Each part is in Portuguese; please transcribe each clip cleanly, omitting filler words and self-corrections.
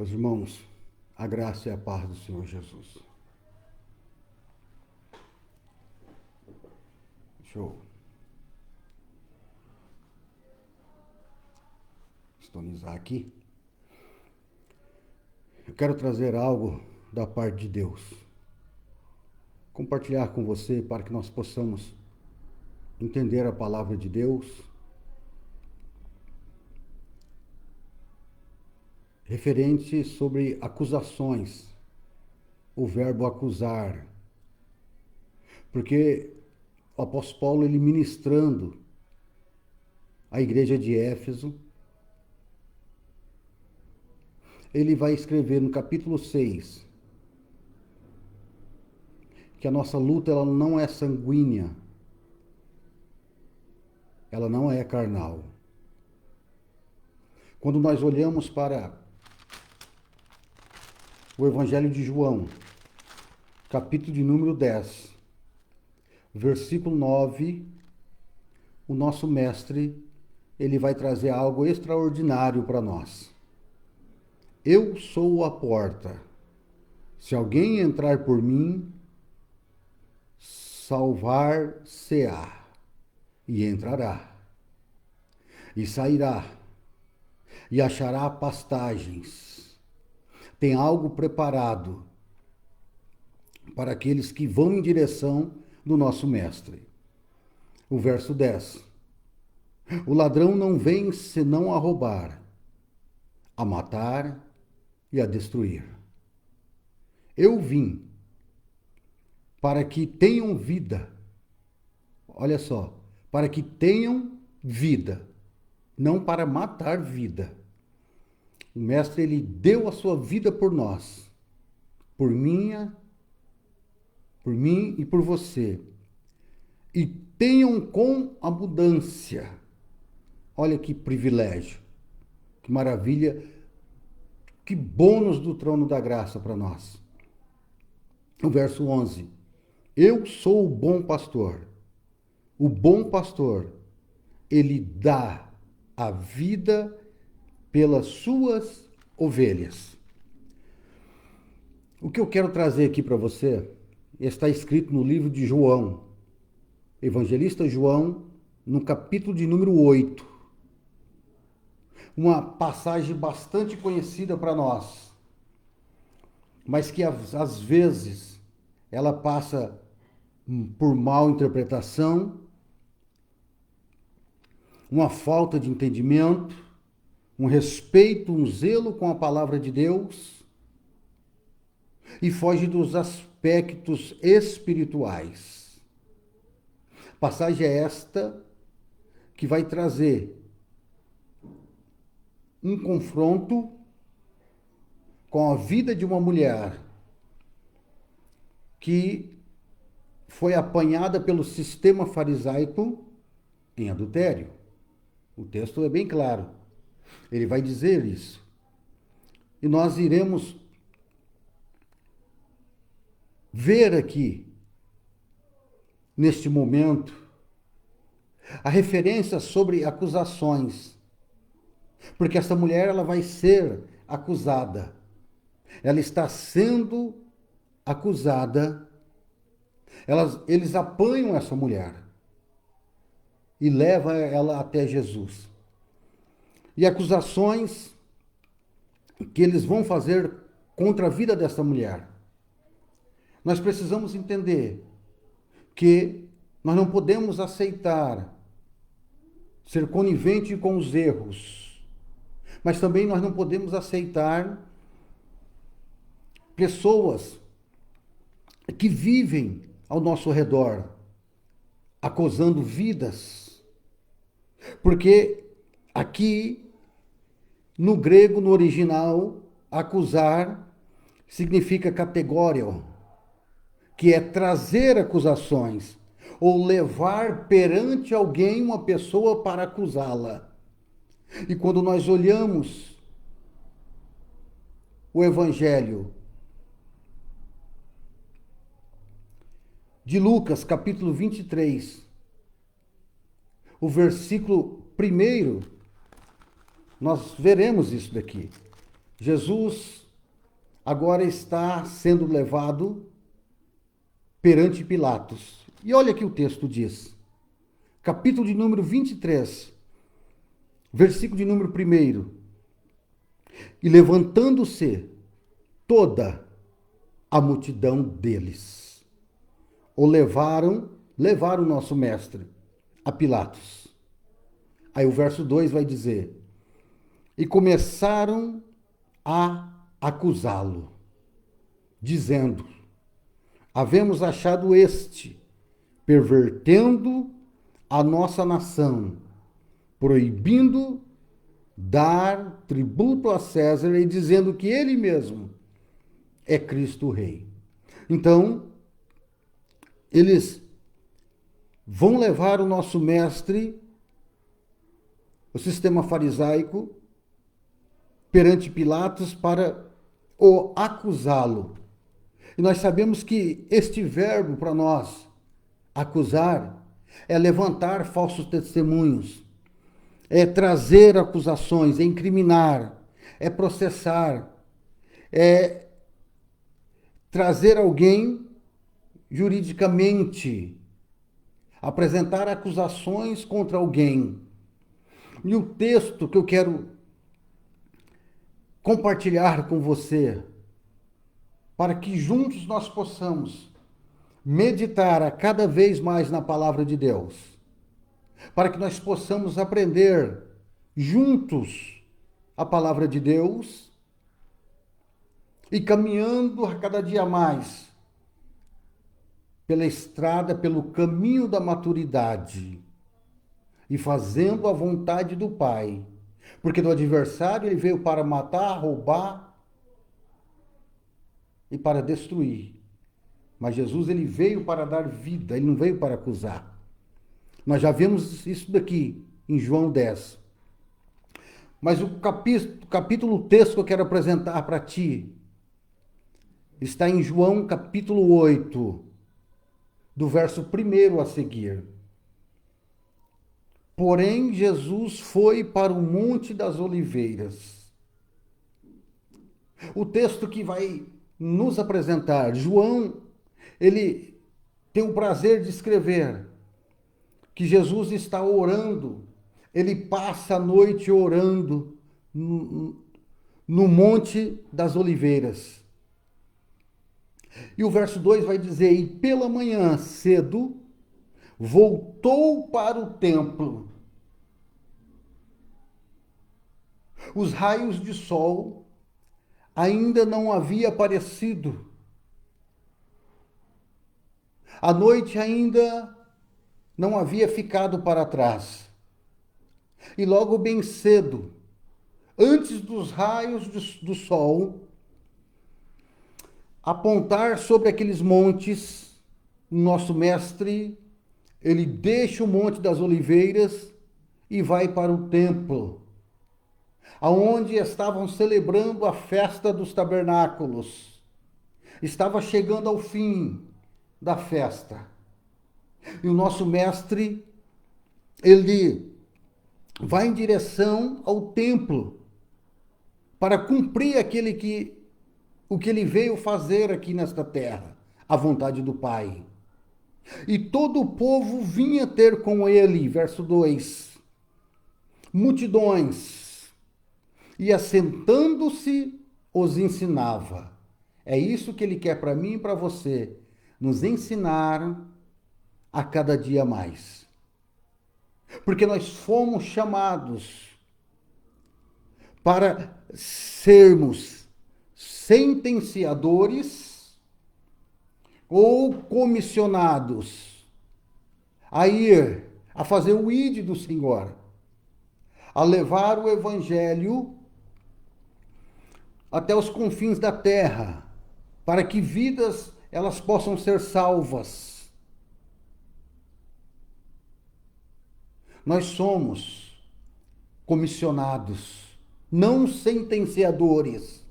Meus irmãos, a graça e a paz do Senhor Jesus. Deixa eu sintonizar aqui. Eu quero trazer algo da parte de Deus. Compartilhar com você para que nós possamos entender a palavra de Deus, referente sobre acusações, o verbo acusar. Porque o apóstolo Paulo, ele ministrando a igreja de Éfeso, ele vai escrever no capítulo 6 que a nossa luta ela não é sanguínea, ela não é carnal. Quando nós olhamos para o Evangelho de João, capítulo de número 10, versículo 9, o nosso mestre, ele vai trazer algo extraordinário para nós. Eu sou a porta. Se alguém entrar por mim, salvar-se-á, e entrará, e sairá, e achará pastagens. Tem algo preparado para aqueles que vão em direção do nosso mestre. O verso 10. O ladrão não vem senão a roubar, a matar e a destruir. Eu vim para que tenham vida. Olha só, para que tenham vida, não para matar vida. O mestre, ele deu a sua vida por nós, por mim e por você. E tenham com abundância. Olha que privilégio, que maravilha, que bônus do trono da graça para nós. O verso 11. Eu sou o bom pastor. O bom pastor, ele dá a vida pelas suas ovelhas. O que eu quero trazer aqui para você está escrito no livro de João, Evangelista João, no capítulo de número 8. Uma passagem bastante conhecida para nós, mas que às vezes ela passa por mal interpretação, uma falta de entendimento, um respeito, um zelo com a palavra de Deus e foge dos aspectos espirituais. Passagem é esta que vai trazer um confronto com a vida de uma mulher que foi apanhada pelo sistema farisaico em adultério. O texto é bem claro. Ele vai dizer isso. E nós iremos ver aqui, neste momento, a referência sobre acusações. Porque essa mulher ela vai ser acusada. Ela está sendo acusada. Eles apanham essa mulher e levam ela até Jesus. E acusações que eles vão fazer contra a vida dessa mulher. Nós precisamos entender que nós não podemos aceitar ser conivente com os erros, mas também nós não podemos aceitar pessoas que vivem ao nosso redor, acusando vidas. Porque aqui, no grego, no original, acusar significa categório, que é trazer acusações, ou levar perante alguém uma pessoa para acusá-la. E quando nós olhamos o Evangelho de Lucas, capítulo 23, o versículo 1, nós veremos isso daqui. Jesus agora está sendo levado perante Pilatos. E olha que o texto diz, capítulo de número 23, versículo de número 1. E levantando-se toda a multidão deles, levaram o nosso mestre a Pilatos. Aí o verso 2 vai dizer, e começaram a acusá-lo, dizendo, havemos achado este, pervertendo a nossa nação, proibindo dar tributo a César e dizendo que ele mesmo é Cristo Rei. Então, eles vão levar o nosso mestre, o sistema farisaico, perante Pilatos para o acusá-lo. E nós sabemos que este verbo para nós, acusar, é levantar falsos testemunhos, é trazer acusações, é incriminar, é processar, é trazer alguém juridicamente, apresentar acusações contra alguém. E o texto que eu quero compartilhar com você, para que juntos nós possamos meditar a cada vez mais na palavra de Deus, para que nós possamos aprender juntos a palavra de Deus e caminhando a cada dia mais pela estrada, pelo caminho da maturidade e fazendo a vontade do Pai. Porque do adversário ele veio para matar, roubar e para destruir. Mas Jesus ele veio para dar vida, ele não veio para acusar. Nós já vimos isso daqui em João 10. Mas o capítulo, o texto que eu quero apresentar para ti está em João capítulo 8, do verso 1 a seguir. Porém, Jesus foi para o Monte das Oliveiras. O texto que vai nos apresentar, João, ele tem o prazer de escrever que Jesus está orando, ele passa a noite orando no Monte das Oliveiras. E o verso 2 vai dizer, e pela manhã cedo, voltou para o templo. Os raios de sol ainda não haviam aparecido. A noite ainda não havia ficado para trás. E logo bem cedo, antes dos raios do sol apontar sobre aqueles montes, nosso mestre, ele deixa o Monte das Oliveiras e vai para o templo, aonde estavam celebrando a festa dos tabernáculos. Estava chegando ao fim da festa. E o nosso mestre, ele vai em direção ao templo para cumprir o que ele veio fazer aqui nesta terra, a vontade do Pai. E todo o povo vinha ter com ele, verso 2, multidões, e assentando-se os ensinava. É isso que ele quer para mim e para você, nos ensinar a cada dia mais. Porque nós fomos chamados para sermos sentenciadores ou comissionados a ir, a fazer o ID do Senhor, a levar o Evangelho até os confins da terra, para que vidas elas possam ser salvas. Nós somos comissionados, não sentenciadores.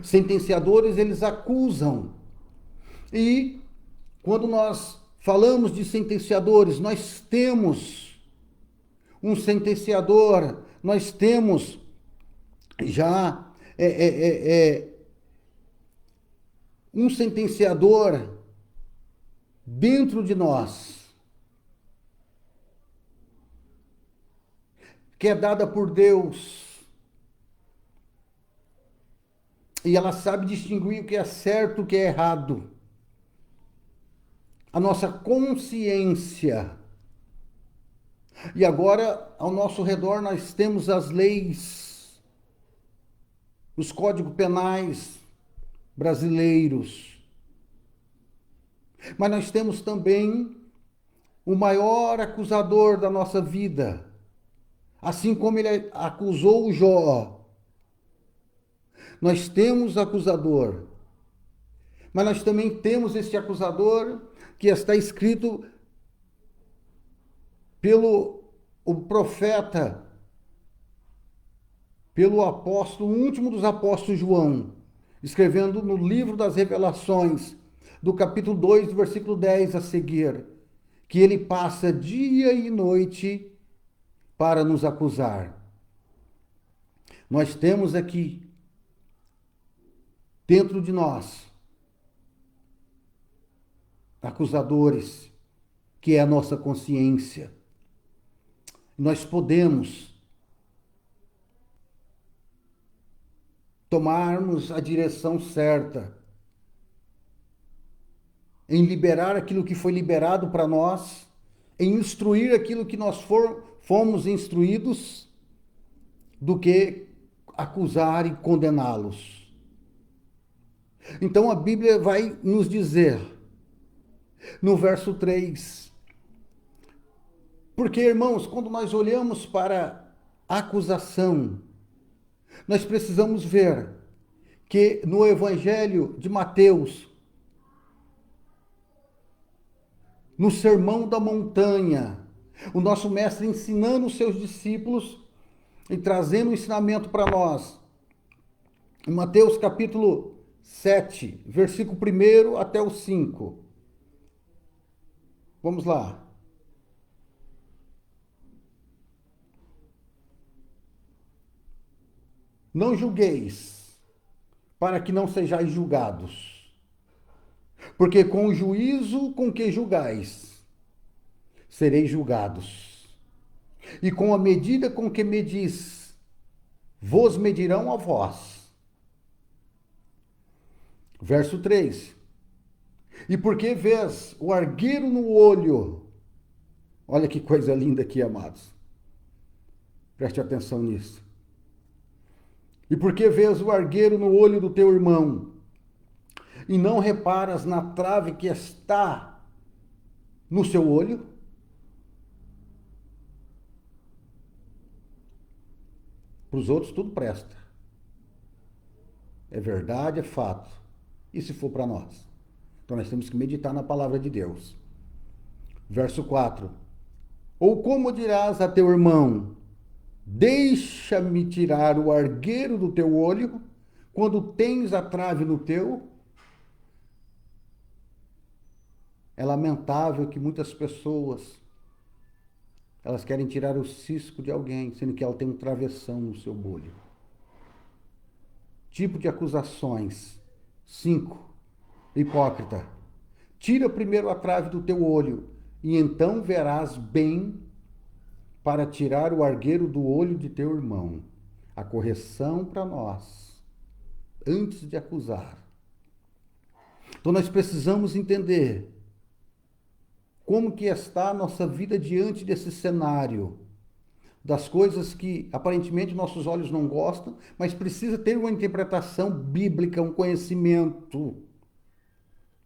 Sentenciadores, eles acusam. E quando nós falamos de sentenciadores, nós temos um sentenciador, nós temos já um sentenciador dentro de nós, que é dada por Deus, e ela sabe distinguir o que é certo e o que é errado. A nossa consciência. E agora, ao nosso redor, nós temos as leis, os códigos penais brasileiros. Mas nós temos também o maior acusador da nossa vida. Assim como ele acusou o Jó. Nós temos acusador. Mas nós também temos este acusador que está escrito pelo o profeta, pelo apóstolo, o último dos apóstolos João, escrevendo no livro das Revelações, do capítulo 2, do versículo 10 a seguir, que ele passa dia e noite para nos acusar. Nós temos aqui, dentro de nós, acusadores, que é a nossa consciência. Nós podemos tomarmos a direção certa em liberar aquilo que foi liberado para nós, em instruir aquilo que nós fomos instruídos, do que acusar e condená-los. Então a Bíblia vai nos dizer, no verso 3, porque, irmãos, quando nós olhamos para a acusação, nós precisamos ver que no Evangelho de Mateus, no Sermão da Montanha, o nosso mestre ensinando os seus discípulos e trazendo um ensinamento para nós. Em Mateus capítulo 7, versículo 1 até o 5. Vamos lá. Não julgueis, para que não sejais julgados. Porque com o juízo com que julgais, sereis julgados. E com a medida com que medis, vos medirão a vós. Verso 3. E porque vês o argueiro no olho, olha que coisa linda aqui, amados. Preste atenção nisso. E porque vês o argueiro no olho do teu irmão, e não reparas na trave que está no seu olho? Para os outros tudo presta. É verdade, é fato. E se for para nós? Então nós temos que meditar na palavra de Deus. Verso 4. Ou como dirás a teu irmão, deixa-me tirar o argueiro do teu olho, quando tens a trave no teu? É lamentável que muitas pessoas, elas querem tirar o cisco de alguém, sendo que ela tem um travessão no seu olho. Tipo de acusações. 5. Hipócrita. Tira primeiro a trave do teu olho, e então verás bem para tirar o argueiro do olho de teu irmão. A correção para nós, antes de acusar. Então nós precisamos entender como que está a nossa vida diante desse cenário, das coisas que aparentemente nossos olhos não gostam, mas precisa ter uma interpretação bíblica, um conhecimento,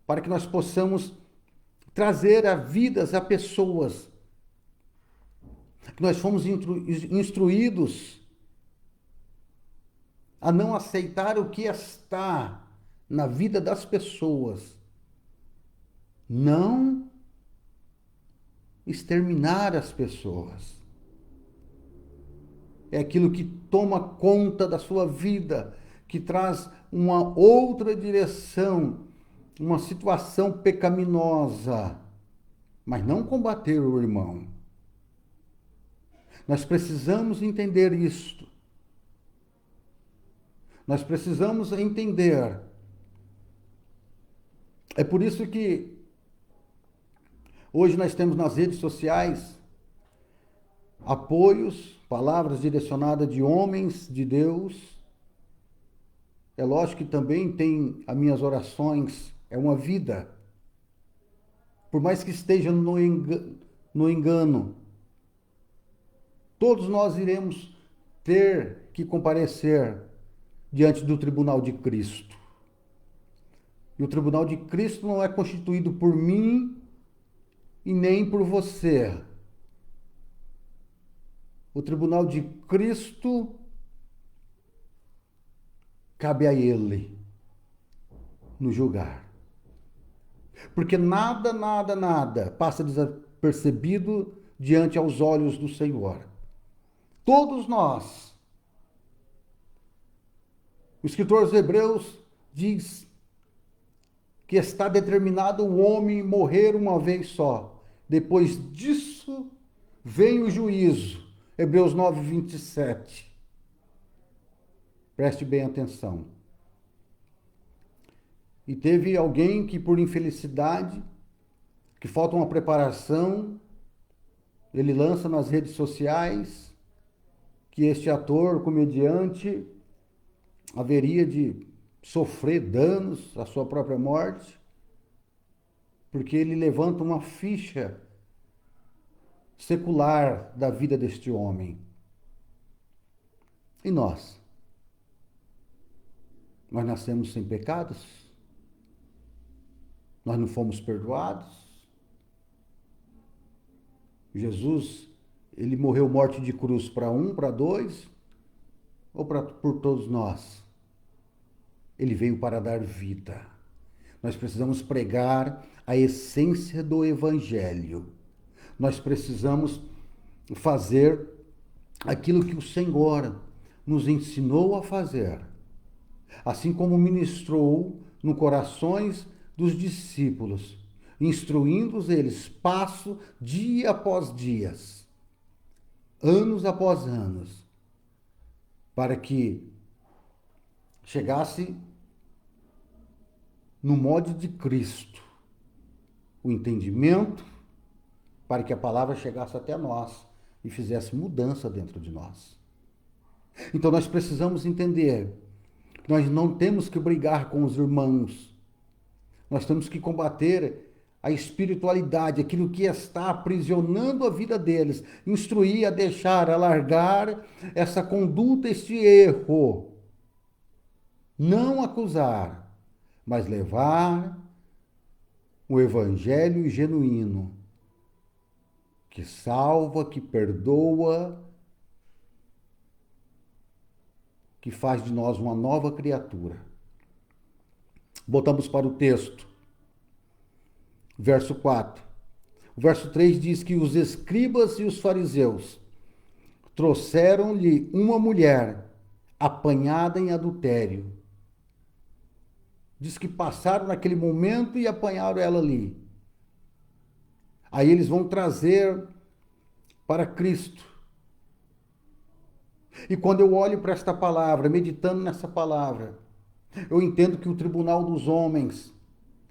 para que nós possamos trazer a vidas a pessoas que nós fomos instruídos a não aceitar o que está na vida das pessoas, não exterminar as pessoas. É aquilo que toma conta da sua vida, que traz uma outra direção, uma situação pecaminosa, mas não combater o irmão. Nós precisamos entender isto. Nós precisamos entender. É por isso que hoje nós temos nas redes sociais apoios, palavras direcionadas de homens de Deus. É lógico que também tem as minhas orações, é uma vida. Por mais que esteja no engano, todos nós iremos ter que comparecer diante do tribunal de Cristo. E o tribunal de Cristo não é constituído por mim e nem por você. O tribunal de Cristo cabe a Ele nos julgar. Porque nada passa desapercebido diante aos olhos do Senhor. Todos nós. O escritor aos Hebreus diz que está determinado o homem morrer uma vez só. Depois disso vem o juízo. Hebreus 9, 27. Preste bem atenção. E teve alguém que, por infelicidade, que falta uma preparação, ele lança nas redes sociais que este ator, comediante, haveria de sofrer danos à sua própria morte, porque ele levanta uma ficha secular da vida deste homem. E nós? Nós nascemos sem pecados? Nós não fomos perdoados? Jesus, ele morreu morte de cruz para um, para dois, ou por todos nós? Ele veio para dar vida. Nós precisamos pregar a essência do Evangelho. Nós precisamos fazer aquilo que o Senhor nos ensinou a fazer. Assim como ministrou no corações dos discípulos, instruindo eles passo dia após dias, anos após anos, para que chegasse no modo de Cristo o entendimento, para que a palavra chegasse até nós e fizesse mudança dentro de nós. Então nós precisamos entender que nós não temos que brigar com os irmãos, nós temos que combater a espiritualidade, aquilo que está aprisionando a vida deles, instruir a deixar, a largar essa conduta, este erro. Não acusar, mas levar o evangelho genuíno, que salva, que perdoa, que faz de nós uma nova criatura. Voltamos para o texto. Verso 4. O verso 3 diz que os escribas e os fariseus trouxeram-lhe uma mulher apanhada em adultério. Diz que passaram naquele momento e apanharam ela ali. Aí eles vão trazer para Cristo. E quando eu olho para esta palavra, meditando nessa palavra, eu entendo que o tribunal dos homens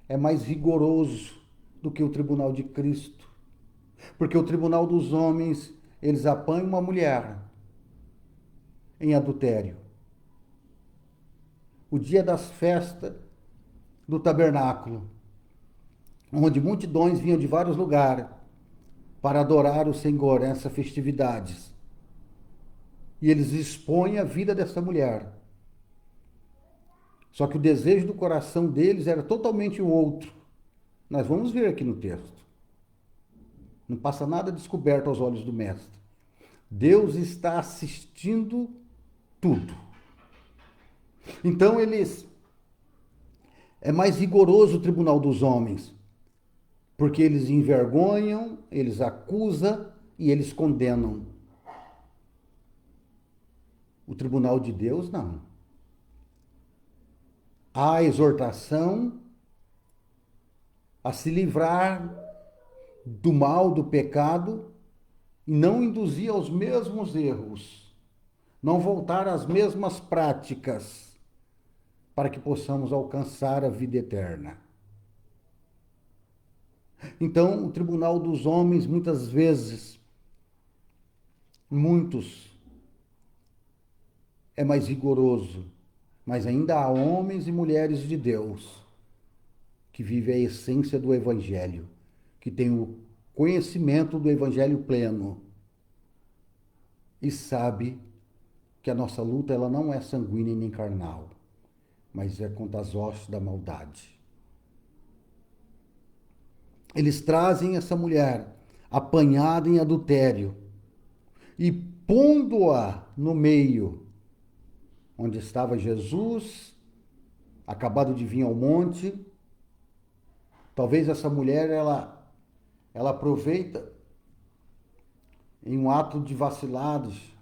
é mais rigoroso do que o tribunal de Cristo. Porque o tribunal dos homens, eles apanham uma mulher em adultério. O dia das festas do tabernáculo, onde multidões vinham de vários lugares para adorar o Senhor nessas festividades. E eles expõem a vida dessa mulher. Só que o desejo do coração deles era totalmente o outro. Nós vamos ver aqui no texto. Não passa nada descoberto aos olhos do mestre. Deus está assistindo tudo. Então é mais rigoroso o tribunal dos homens, porque eles envergonham, eles acusam e eles condenam. O tribunal de Deus, não. Há exortação a se livrar do mal, do pecado, e não induzir aos mesmos erros, não voltar às mesmas práticas. para que possamos alcançar a vida eterna. Então, o tribunal dos homens, muitas vezes, muitos, é mais rigoroso, mas ainda há homens e mulheres de Deus que vivem a essência do Evangelho, que têm o conhecimento do Evangelho pleno e sabe que a nossa luta ela não é sanguínea nem carnal, mas é contra as hostes da maldade. Eles trazem essa mulher apanhada em adultério e pondo-a no meio onde estava Jesus, acabado de vir ao monte. Talvez essa mulher ela aproveita em um ato de vacilados,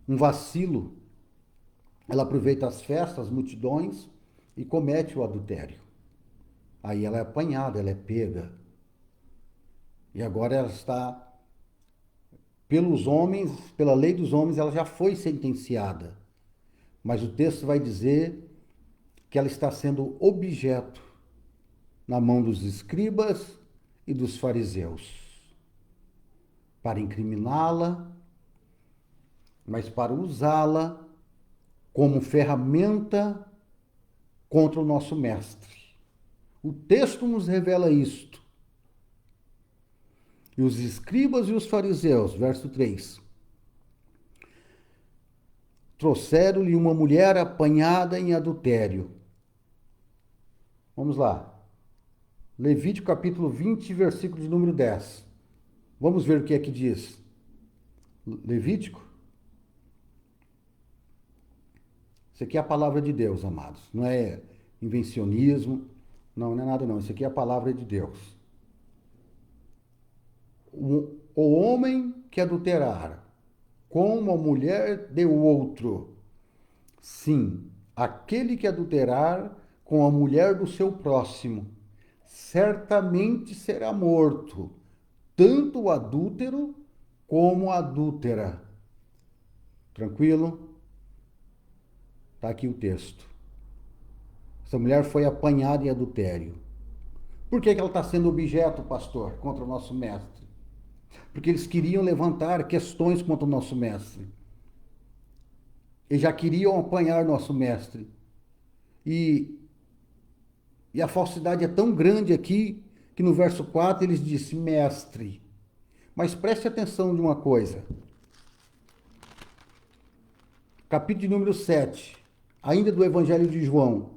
um vacilo, ela aproveita as festas, as multidões e comete o adultério. Aí ela é apanhada, ela é pega. E agora ela está, pelos homens, pela lei dos homens, ela já foi sentenciada. Mas o texto vai dizer que ela está sendo objeto na mão dos escribas e dos fariseus, para incriminá-la, mas para usá-la como ferramenta contra o nosso mestre. O texto nos revela isto. E os escribas e os fariseus, verso 3, trouxeram-lhe uma mulher apanhada em adultério. Vamos lá. Levítico capítulo 20, versículo de número 10. Vamos ver o que é que diz. Levítico. Isso aqui é a palavra de Deus, amados. Não é invencionismo. Não é nada não. Isso aqui é a palavra de Deus. O homem que adulterar com uma mulher de outro, sim, aquele que adulterar com a mulher do seu próximo, certamente será morto, tanto o adúltero como a adúltera. Tranquilo? Está aqui o texto. Essa mulher foi apanhada em adultério. Por que ela está sendo objeto, pastor, contra o nosso mestre? Porque eles queriam levantar questões contra o nosso mestre. Eles já queriam apanhar nosso mestre. E a falsidade é tão grande aqui que no verso 4 eles dizem, mestre. Mas preste atenção de uma coisa. Capítulo de número 7, ainda do Evangelho de João,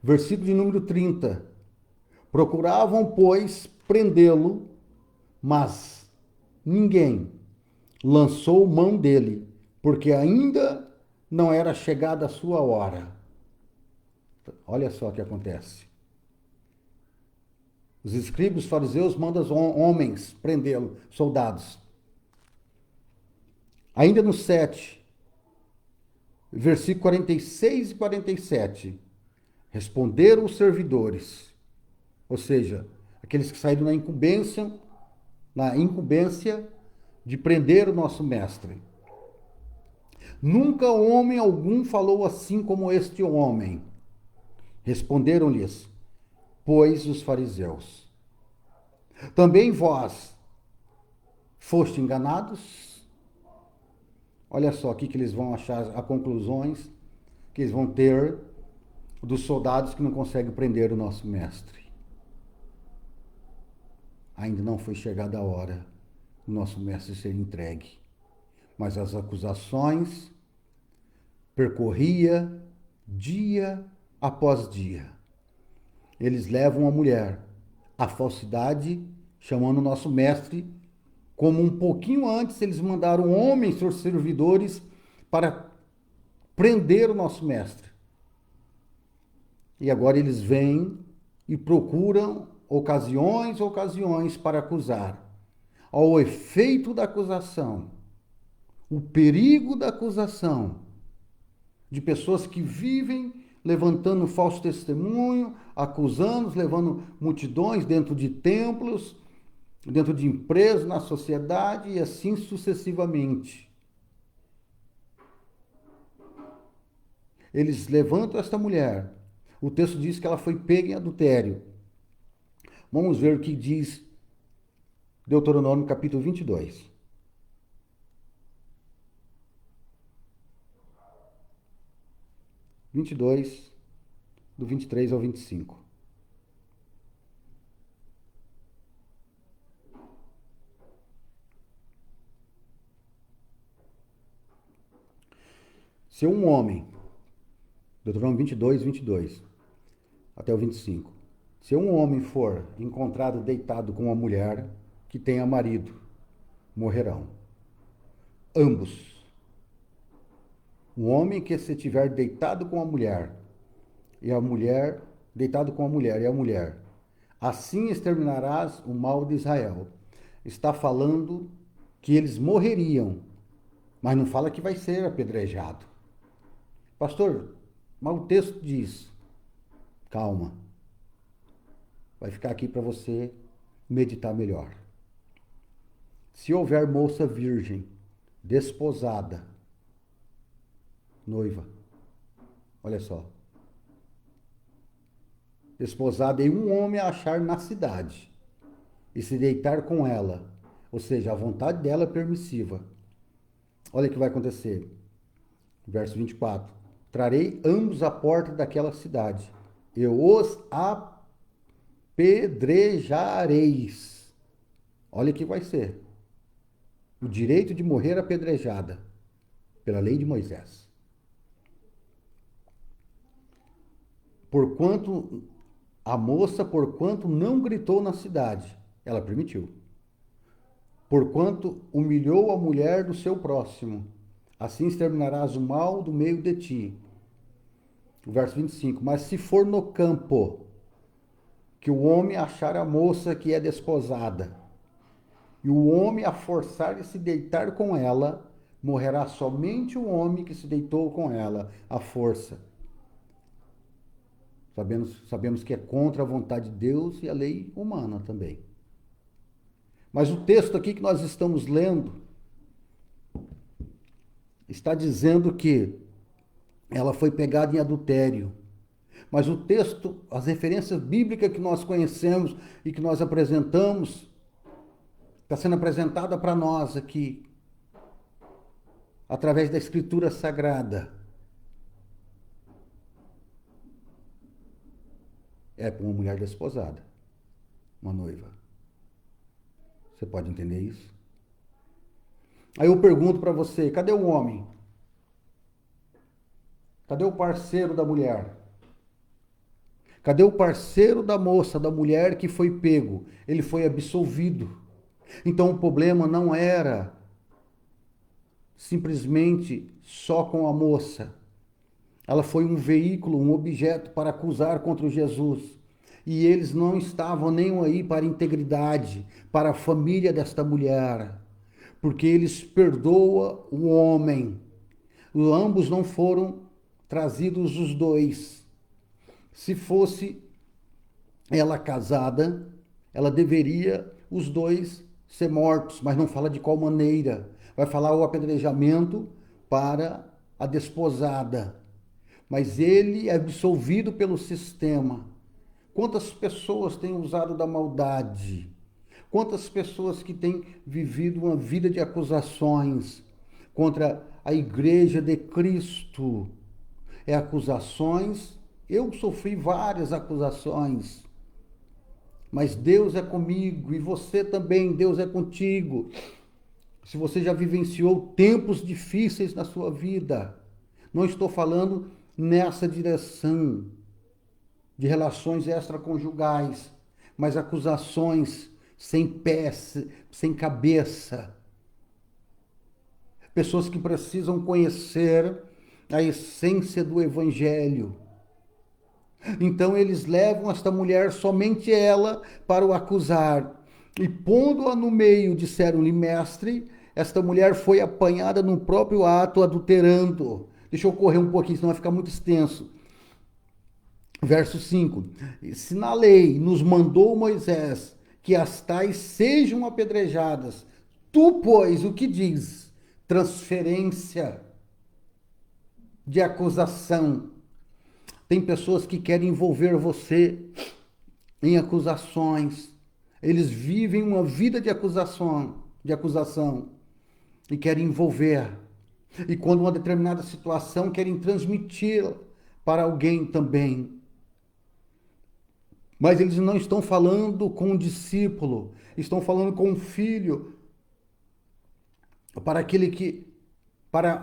versículo de número 30. Procuravam, pois, prendê-lo, mas ninguém lançou mão dele, porque ainda não era chegada a sua hora. Olha só o que acontece. Os escribas, os fariseus mandam os homens prendê-lo, soldados. Ainda no 7, versículo 46 e 47, responderam os servidores, ou seja, aqueles que saíram na incumbência de prender o nosso mestre. Nunca homem algum falou assim como este homem. Responderam-lhes, pois, os fariseus. Também vós foste enganados? Olha só aqui que eles vão achar as conclusões que eles vão ter dos soldados que não conseguem prender o nosso mestre. Ainda não foi chegada a hora do nosso mestre ser entregue. Mas as acusações percorria dia após dia. Eles levam a mulher à falsidade, chamando o nosso mestre, como um pouquinho antes eles mandaram homens, seus servidores, para prender o nosso mestre. E agora eles vêm e procuram ocasiões para acusar. Ao efeito da acusação, o perigo da acusação, de pessoas que vivem levantando falso testemunho, acusando, levando multidões dentro de templos, dentro de empresas, na sociedade e assim sucessivamente. Eles levantam esta mulher. O texto diz que ela foi pega em adultério. Vamos ver o que diz Deuteronômio capítulo 22. 22, do 23 ao 25. Se um homem, Deuteronômio 22, 22, até o 25. Se um homem for encontrado deitado com uma mulher que tenha marido, morrerão. Ambos. O homem que se tiver deitado com a mulher, e a mulher, deitado com a mulher, e a mulher, assim exterminarás o mal de Israel. Está falando que eles morreriam, mas não fala que vai ser apedrejado. Pastor, mas o texto diz, calma, vai ficar aqui para você meditar melhor. Se houver moça virgem, desposada, noiva, olha só, desposada e um homem a achar na cidade e se deitar com ela, ou seja, a vontade dela é permissiva. Olha o que vai acontecer. Verso 24. Trarei ambos à porta daquela cidade, e os apedrejareis. Olha o que vai ser. O direito de morrer apedrejada, pela lei de Moisés. Porquanto a moça, porquanto não gritou na cidade, ela permitiu. Porquanto humilhou a mulher do seu próximo, assim exterminarás o mal do meio de ti. O verso 25. Mas se for no campo, que o homem achar a moça que é desposada, e o homem a forçar de se deitar com ela, morrerá somente o homem que se deitou com ela, à força. Sabemos que é contra a vontade de Deus e a lei humana também. Mas o texto aqui que nós estamos lendo está dizendo que ela foi pegada em adultério. Mas o texto, as referências bíblicas que nós conhecemos e que nós apresentamos, está sendo apresentada para nós aqui, através da Escritura Sagrada. É para uma mulher desposada, uma noiva. Você pode entender isso? Aí eu pergunto para você, cadê o homem? Cadê o parceiro da mulher? Cadê o parceiro da moça, da mulher que foi pego? Ele foi absolvido. Então o problema não era simplesmente só com a moça. Ela foi um veículo, um objeto para acusar contra Jesus. E eles não estavam nem aí para a integridade, para a família desta mulher, porque eles perdoam o homem. Ambos não foram trazidos os dois. Se fosse ela casada, ela deveria os dois ser mortos, mas não fala de qual maneira. Vai falar o apedrejamento para a desposada. Mas ele é absolvido pelo sistema. Quantas pessoas têm usado da maldade? Quantas pessoas que têm vivido uma vida de acusações contra a igreja de Cristo? É acusações, eu sofri várias acusações, mas Deus é comigo e você também, Deus é contigo. Se você já vivenciou tempos difíceis na sua vida, não estou falando nessa direção de relações extraconjugais, mas acusações sem pé, sem cabeça. Pessoas que precisam conhecer a essência do Evangelho. Então eles levam esta mulher, somente ela, para o acusar. E pondo-a no meio, disseram-lhe, mestre, esta mulher foi apanhada no próprio ato, adulterando. Deixa eu correr um pouquinho, senão vai ficar muito extenso. Verso 5. Se na lei nos mandou Moisés que as tais sejam apedrejadas, tu, pois, o que diz? Transferência. de acusação. Tem pessoas que querem envolver você em acusações. Eles vivem uma vida de acusação, e querem envolver. E quando uma determinada situação querem transmitir para alguém também. Mas eles não estão falando com o discípulo, estão falando com o filho, para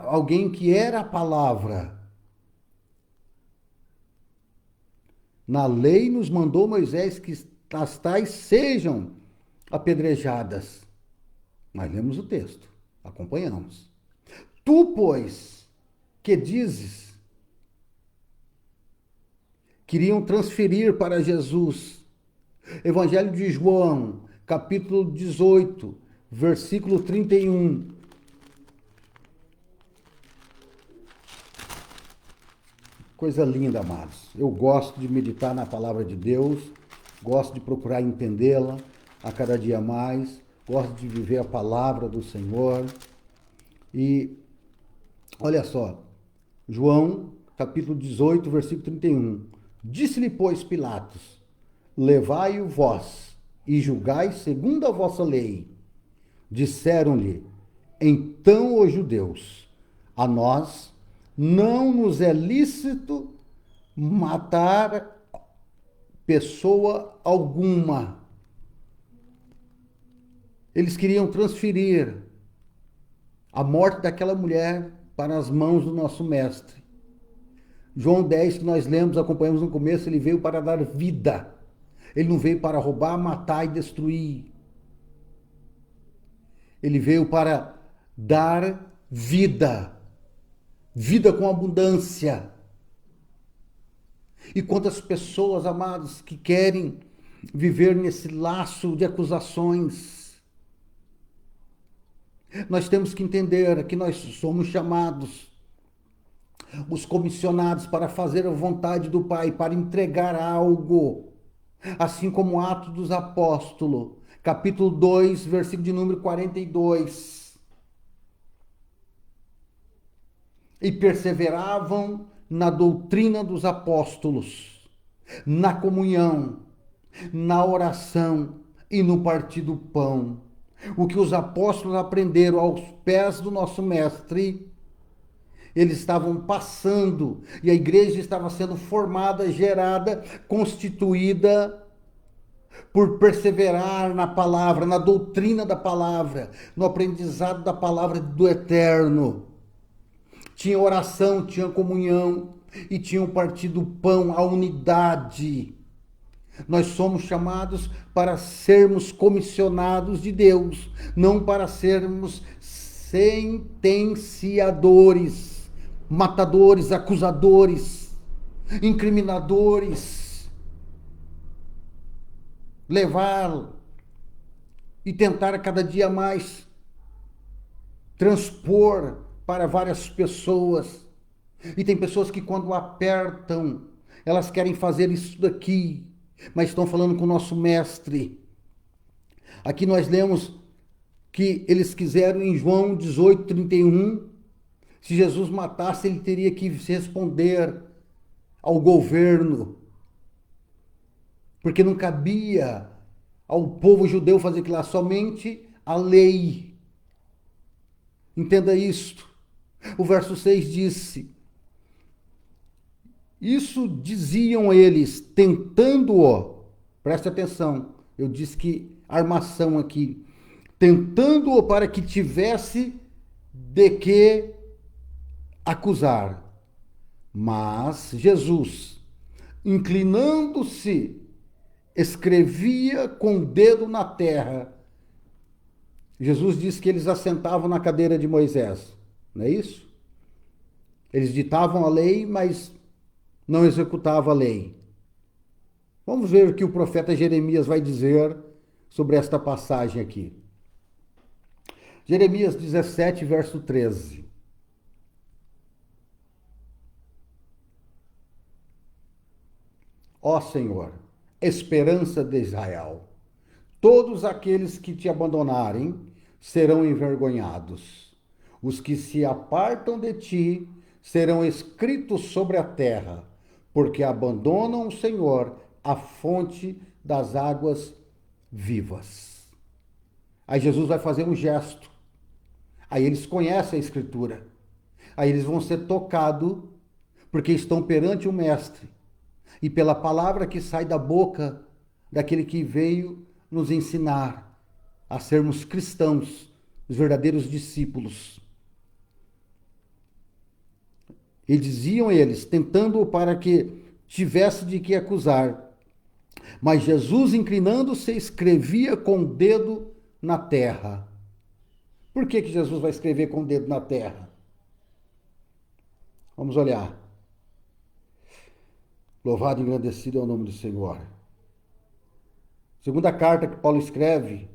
alguém que era a palavra. Na lei nos mandou Moisés que as tais sejam apedrejadas. Nós lemos o texto, acompanhamos. Tu, pois, que dizes? Queriam transferir para Jesus. Evangelho de João, capítulo 18, versículo 31. Coisa linda, amados. Eu gosto de meditar na palavra de Deus, gosto de procurar entendê-la a cada dia mais, gosto de viver a palavra do Senhor. E olha só, João, capítulo 18, versículo 31. Disse-lhe, pois, Pilatos: levai-o vós e julgai segundo a vossa lei. Disseram-lhe, então, os judeus: a nós não nos é lícito matar pessoa alguma. Eles queriam transferir a morte daquela mulher para as mãos do nosso mestre. João 10, que nós lemos, acompanhamos no começo, ele veio para dar vida. Ele não veio para roubar, matar e destruir. Ele veio para dar vida. Vida com abundância. E quantas pessoas, amados, que querem viver nesse laço de acusações. Nós temos que entender que nós somos chamados, os comissionados, para fazer a vontade do Pai, para entregar algo. Assim como Atos dos Apóstolos, capítulo 2, versículo de número 42. E perseveravam na doutrina dos apóstolos, na comunhão, na oração e no partir do pão. O que os apóstolos aprenderam aos pés do nosso mestre, eles estavam passando, e a igreja estava sendo formada, gerada, constituída por perseverar na palavra, na doutrina da palavra, no aprendizado da palavra do eterno. Tinha oração, tinha comunhão e tinham partido o pão, a unidade. Nós somos chamados para sermos comissionados de Deus, não para sermos sentenciadores, matadores, acusadores, incriminadores. Levar e tentar cada dia mais transpor para várias pessoas. E tem pessoas que quando apertam, elas querem fazer isso daqui, mas estão falando com o nosso mestre. Aqui nós lemos que eles quiseram em João 18, 31, se Jesus matasse, ele teria que responder ao governo, porque não cabia ao povo judeu fazer aquilo lá, somente a lei. Entenda isto. O verso 6 disse: isso diziam eles, tentando-o, preste atenção, eu disse que armação aqui, tentando-o para que tivesse de que acusar. Mas Jesus, inclinando-se, escrevia com o dedo na terra. Jesus disse que eles assentavam na cadeira de Moisés, não é isso? Eles ditavam a lei, mas não executavam a lei. Vamos ver o que o profeta Jeremias vai dizer sobre esta passagem aqui. Jeremias 17, verso 13. Ó Senhor, esperança de Israel, todos aqueles que te abandonarem serão envergonhados. Os que se apartam de ti serão escritos sobre a terra, porque abandonam o Senhor, a fonte das águas vivas. Aí Jesus vai fazer um gesto. Aí eles conhecem a Escritura. Aí eles vão ser tocados, porque estão perante o Mestre. E pela palavra que sai da boca daquele que veio nos ensinar a sermos cristãos, os verdadeiros discípulos. E diziam eles, tentando-o para que tivesse de que acusar. Mas Jesus, inclinando-se, escrevia com o dedo na terra. Por que Jesus vai escrever com o dedo na terra? Vamos olhar. Louvado e engrandecido é o nome do Senhor. Segunda carta que Paulo escreve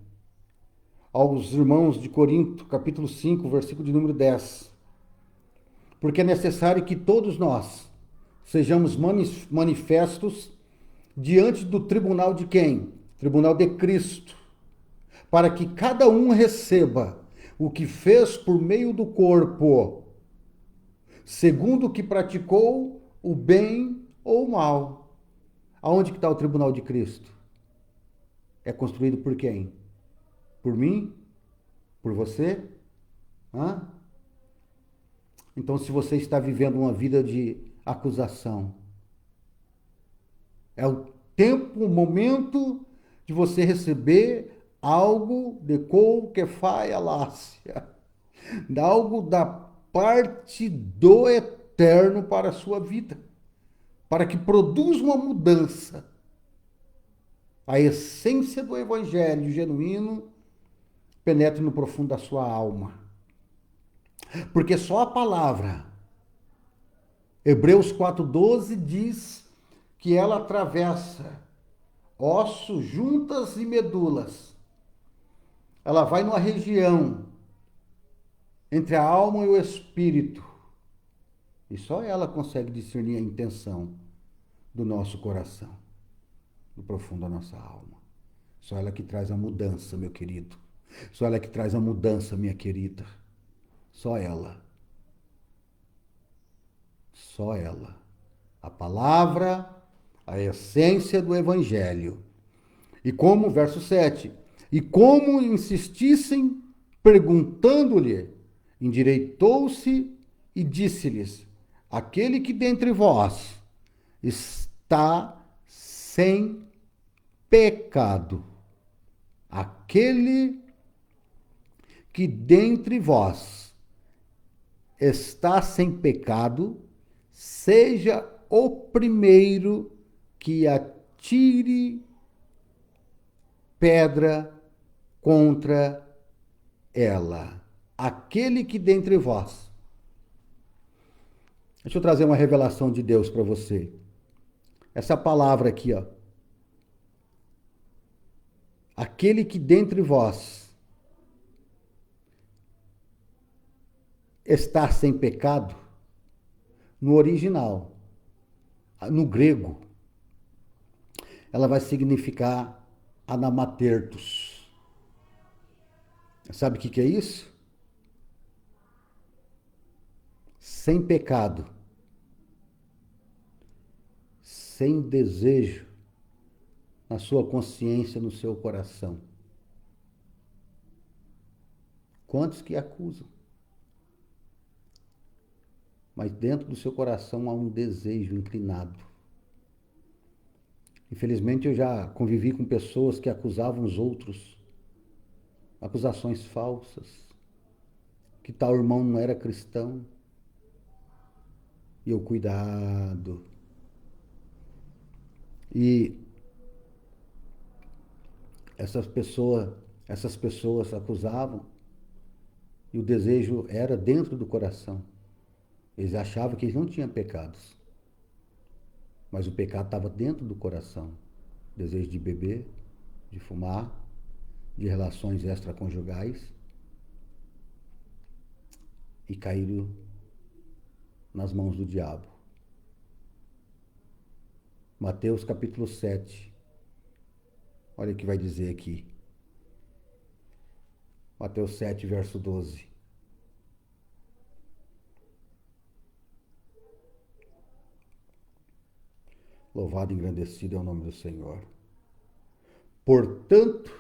aos irmãos de Corinto, capítulo 5, versículo de número 10. Porque é necessário que todos nós sejamos manifestos diante do tribunal de quem? Tribunal de Cristo. Para que cada um receba o que fez por meio do corpo, segundo o que praticou, o bem ou o mal. Aonde que está o tribunal de Cristo? É construído por quem? Por mim? Por você? Hã? Então, se você está vivendo uma vida de acusação, é o tempo, o momento de você receber algo de qual que faz a lácia, algo da parte do eterno para a sua vida, para que produza uma mudança. A essência do evangelho genuíno penetre no profundo da sua alma. Porque só a palavra, Hebreus 4:12 diz que ela atravessa ossos, juntas e medulas. Ela vai numa região entre a alma e o espírito. E só ela consegue discernir a intenção do nosso coração, do profundo da nossa alma. Só ela que traz a mudança, meu querido. Só ela que traz a mudança, minha querida. Só ela. Só ela. A palavra, a essência do evangelho. E como, verso 7, e como insistissem perguntando-lhe, endireitou-se e disse-lhes, aquele que dentre vós está sem pecado, aquele que dentre vós está sem pecado, seja o primeiro que atire pedra contra ela. Aquele que dentre vós. Deixa eu trazer uma revelação de Deus para você. Essa palavra aqui, ó. Aquele que dentre vós está sem pecado, no original, no grego, ela vai significar anamatertos. Sabe o que é isso? Sem pecado, sem desejo na sua consciência, no seu coração. Quantos que acusam? Mas dentro do seu coração há um desejo inclinado. Infelizmente, eu já convivi com pessoas que acusavam os outros, acusações falsas, que tal irmão não era cristão. E eu, cuidado. E essas pessoas acusavam, e o desejo era dentro do coração. Eles achavam que eles não tinham pecados. Mas o pecado estava dentro do coração. Desejo de beber, de fumar, de relações extraconjugais. E caíram nas mãos do diabo. Mateus capítulo 7. Olha o que vai dizer aqui. Mateus 7, verso 12. Louvado e engrandecido é o nome do Senhor. Portanto,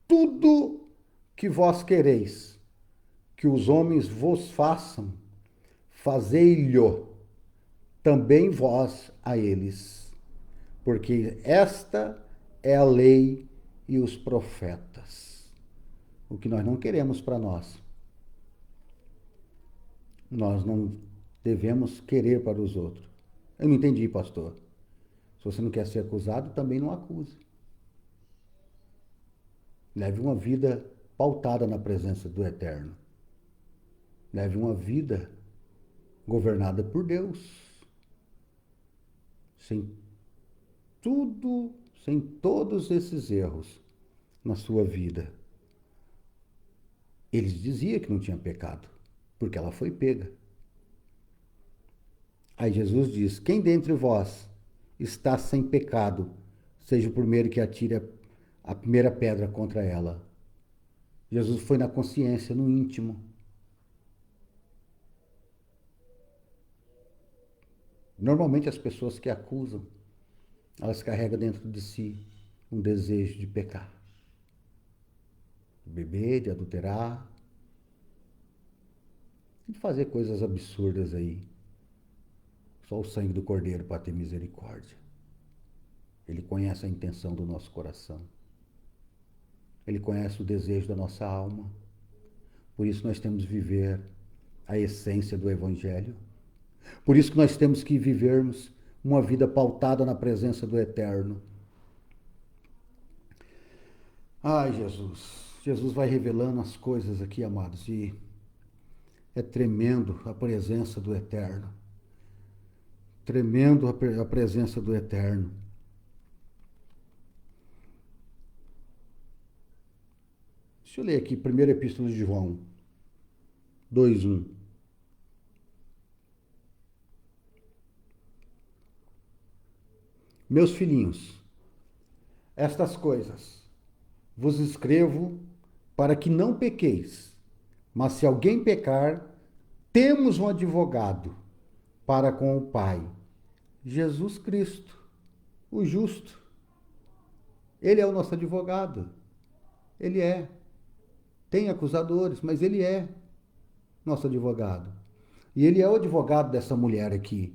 tudo que vós quereis que os homens vos façam, fazei-lhe também vós a eles, porque esta é a lei e os profetas. O que nós não queremos para nós, nós não devemos querer para os outros. Eu não entendi, pastor. Se você não quer ser acusado, também não acuse. Leve uma vida pautada na presença do Eterno. Leve uma vida governada por Deus. Sem todos esses erros na sua vida. Eles diziam que não tinha pecado, porque ela foi pega. Aí Jesus diz: quem dentre vós está sem pecado, seja o primeiro que atire a primeira pedra contra ela. Jesus foi na consciência, no íntimo. Normalmente as pessoas que acusam, elas carregam dentro de si um desejo de pecar. De beber, de adulterar, de fazer coisas absurdas aí. Só o sangue do Cordeiro para ter misericórdia. Ele conhece a intenção do nosso coração. Ele conhece o desejo da nossa alma. Por isso nós temos que viver a essência do Evangelho. Por isso que nós temos que vivermos uma vida pautada na presença do Eterno. Ai, Jesus. Jesus vai revelando as coisas aqui, amados, e é tremendo a presença do Eterno. Tremendo a presença do Eterno. Deixa eu ler aqui, primeira epístola de João, 2:1. Meus filhinhos, estas coisas vos escrevo para que não pequeis, mas se alguém pecar, temos um advogado para com o Pai, Jesus Cristo, o justo. Ele é o nosso advogado. Ele é. Tem acusadores, mas ele é nosso advogado. E ele é o advogado dessa mulher aqui,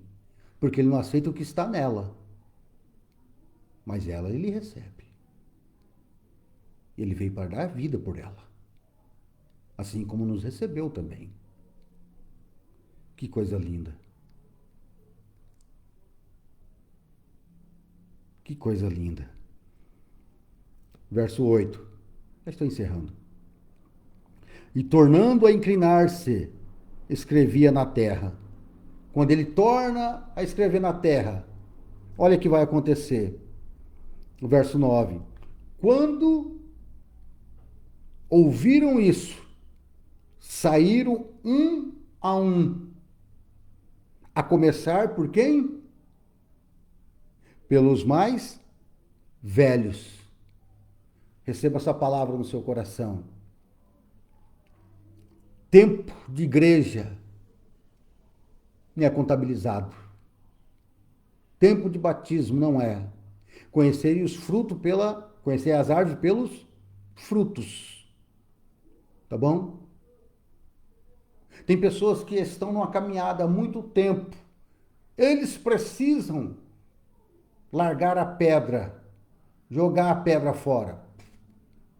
porque ele não aceita o que está nela. Mas ela ele recebe. Ele veio para dar vida por ela. Assim como nos recebeu também. Que coisa linda. Que coisa linda. Verso 8. Já estou encerrando. E tornando a inclinar-se, escrevia na terra. Quando ele torna a escrever na terra, olha o que vai acontecer. O verso 9. Quando ouviram isso, saíram um a um. A começar por quem? Pelos mais velhos. Receba essa palavra no seu coração. Tempo de igreja não é contabilizado. Tempo de batismo não é. Conhecer as árvores pelos frutos. Tá bom? Tem pessoas que estão numa caminhada há muito tempo. Eles precisam largar a pedra, jogar a pedra fora.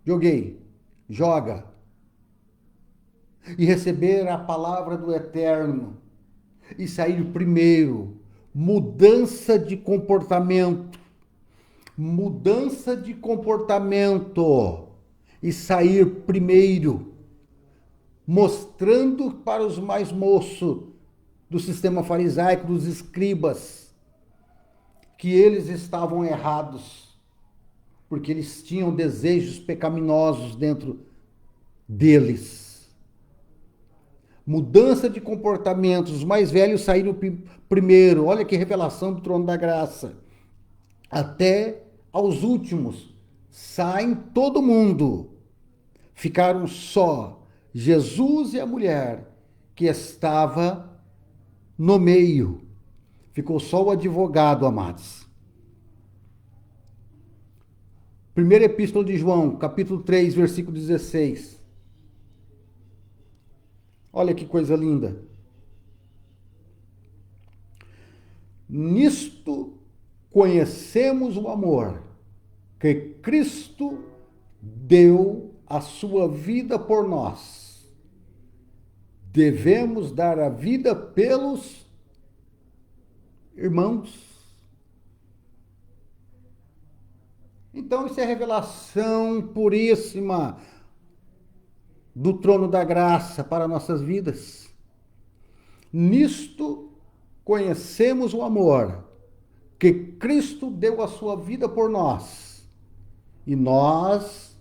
Joguei, joga. E receber a palavra do Eterno. E sair primeiro. Mudança de comportamento. Mudança de comportamento. E sair primeiro. Mostrando para os mais moços do sistema farisaico, dos escribas, que eles estavam errados, porque eles tinham desejos pecaminosos dentro deles. Mudança de comportamento, os mais velhos saíram primeiro, olha que revelação do trono da graça. Até aos últimos, saem todo mundo. Ficaram só Jesus e a mulher que estava no meio. Ficou só o advogado, amados. Primeira Epístola de João, capítulo 3, versículo 16. Olha que coisa linda. Nisto conhecemos o amor que Cristo deu a sua vida por nós. Devemos dar a vida pelos irmãos. Então, isso é revelação puríssima do trono da graça para nossas vidas. Nisto conhecemos o amor que Cristo deu a sua vida por nós. E nós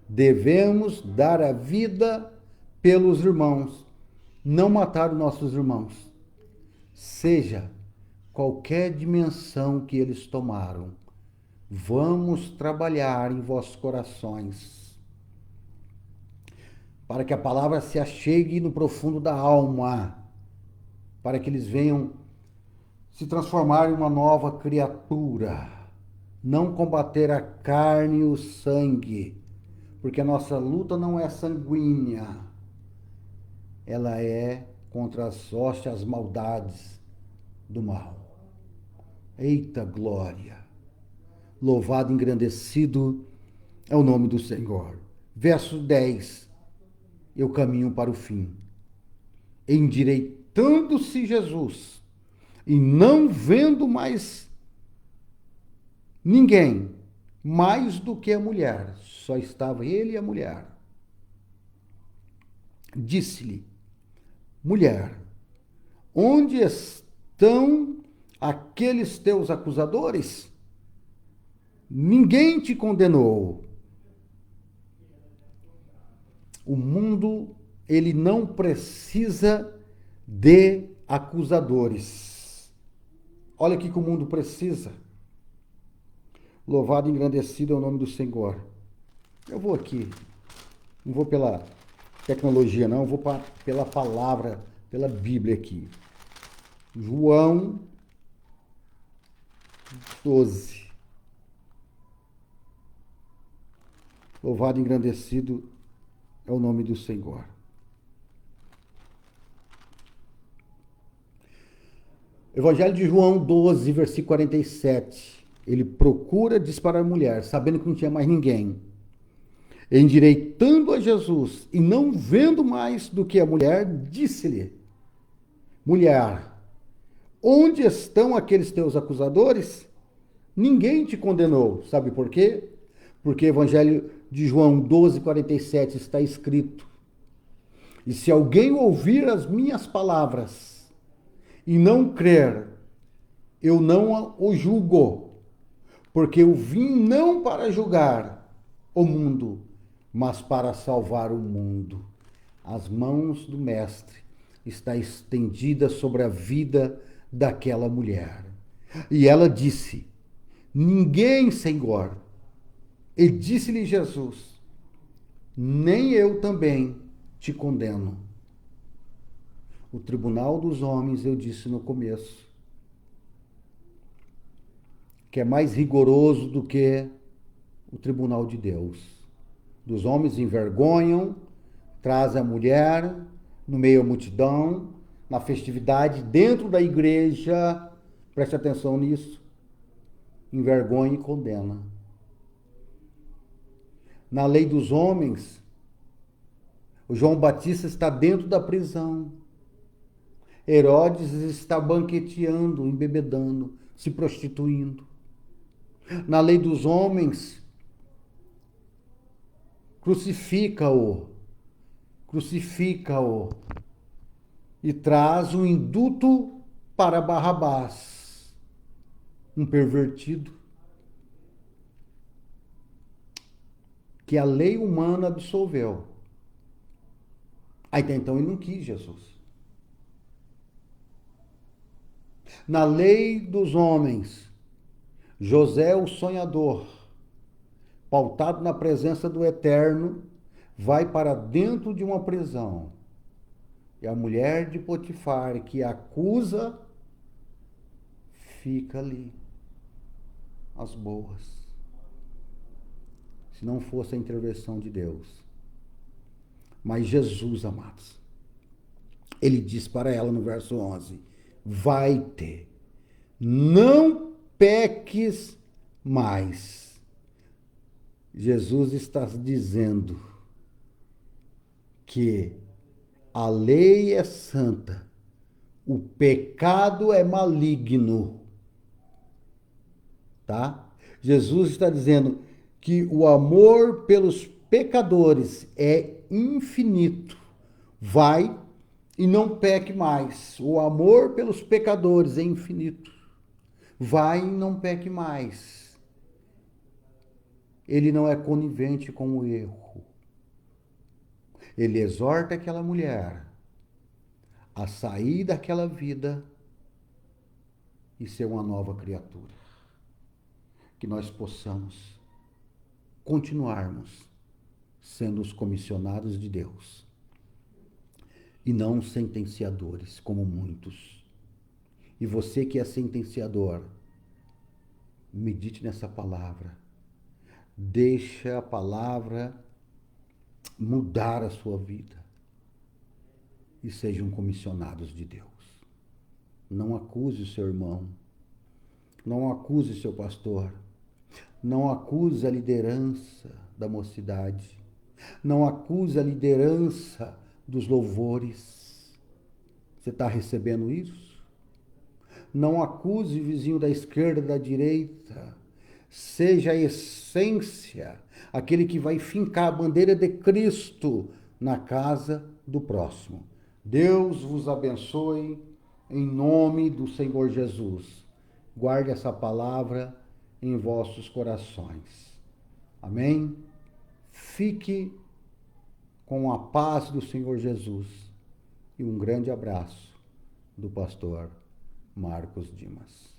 devemos dar a vida pelos irmãos, não matar os nossos irmãos, seja qualquer dimensão que eles tomaram. Vamos trabalhar em vossos corações, para que a palavra se achegue no profundo da alma, para que eles venham se transformar em uma nova criatura. Não combater a carne e o sangue, porque a nossa luta não é sanguínea, ela é contra as hostes, as maldades do mal. Eita glória! Louvado e engrandecido é o nome do Senhor. Verso 10. Eu caminho para o fim. Endireitando-se Jesus, e não vendo mais ninguém, mais do que a mulher, só estava ele e a mulher. Disse-lhe: mulher, onde estão aqueles teus acusadores? Ninguém te condenou. O mundo, ele não precisa de acusadores. Olha o que o mundo precisa. Louvado e engrandecido é o nome do Senhor. Eu vou aqui, não vou pela tecnologia não, eu vou pela palavra, pela Bíblia aqui. João 12. Louvado e engrandecido é o nome do Senhor. Evangelho de João 12, versículo 47. Ele procura disparar a mulher, sabendo que não tinha mais ninguém. Endireitando a Jesus e não vendo mais do que a mulher, disse-lhe: mulher, onde estão aqueles teus acusadores? Ninguém te condenou. Sabe por quê? Porque Evangelho de João 12, 47 está escrito: e se alguém ouvir as minhas palavras e não crer, eu não o julgo, porque eu vim não para julgar o mundo, mas para salvar o mundo. As mãos do Mestre estão estendidas sobre a vida daquela mulher. E ela disse: ninguém, Senhor. E disse-lhe Jesus: nem eu também te condeno. O tribunal dos homens, eu disse no começo, que é mais rigoroso do que o tribunal de Deus. Dos homens envergonham, traz a mulher no meio da multidão, na festividade, dentro da igreja, preste atenção nisso, envergonha e condena. Na lei dos homens, o João Batista está dentro da prisão. Herodes está banqueteando, embebedando, se prostituindo. Na lei dos homens, crucifica-o e traz um induto para Barrabás, um pervertido, que a lei humana absolveu. Até então ele não quis Jesus. Na lei dos homens, José, o sonhador, pautado na presença do Eterno, vai para dentro de uma prisão. E a mulher de Potifar, que acusa fica ali, as boas. Se não fosse a intervenção de Deus. Mas Jesus, amados, ele diz para ela no verso 11, vai-te, não peques mais. Jesus está dizendo que a lei é santa, o pecado é maligno, tá? Jesus está dizendo que o amor pelos pecadores é infinito. Vai e não peque mais. O amor pelos pecadores é infinito. Vai e não peque mais. Ele não é conivente com o erro. Ele exorta aquela mulher a sair daquela vida e ser uma nova criatura. Que nós possamos continuarmos sendo os comissionados de Deus e não sentenciadores, como muitos. E você que é sentenciador, medite nessa palavra. Deixa a palavra mudar a sua vida e sejam comissionados de Deus. Não acuse o seu irmão, não acuse o seu pastor, não acuse a liderança da mocidade, não acuse a liderança dos louvores. Você está recebendo isso? Não acuse o vizinho da esquerda, da direita. Seja a essência, aquele que vai fincar a bandeira de Cristo na casa do próximo. Deus vos abençoe em nome do Senhor Jesus. Guarde essa palavra em vossos corações. Amém? Fique com a paz do Senhor Jesus e um grande abraço do pastor Marcos Dimas.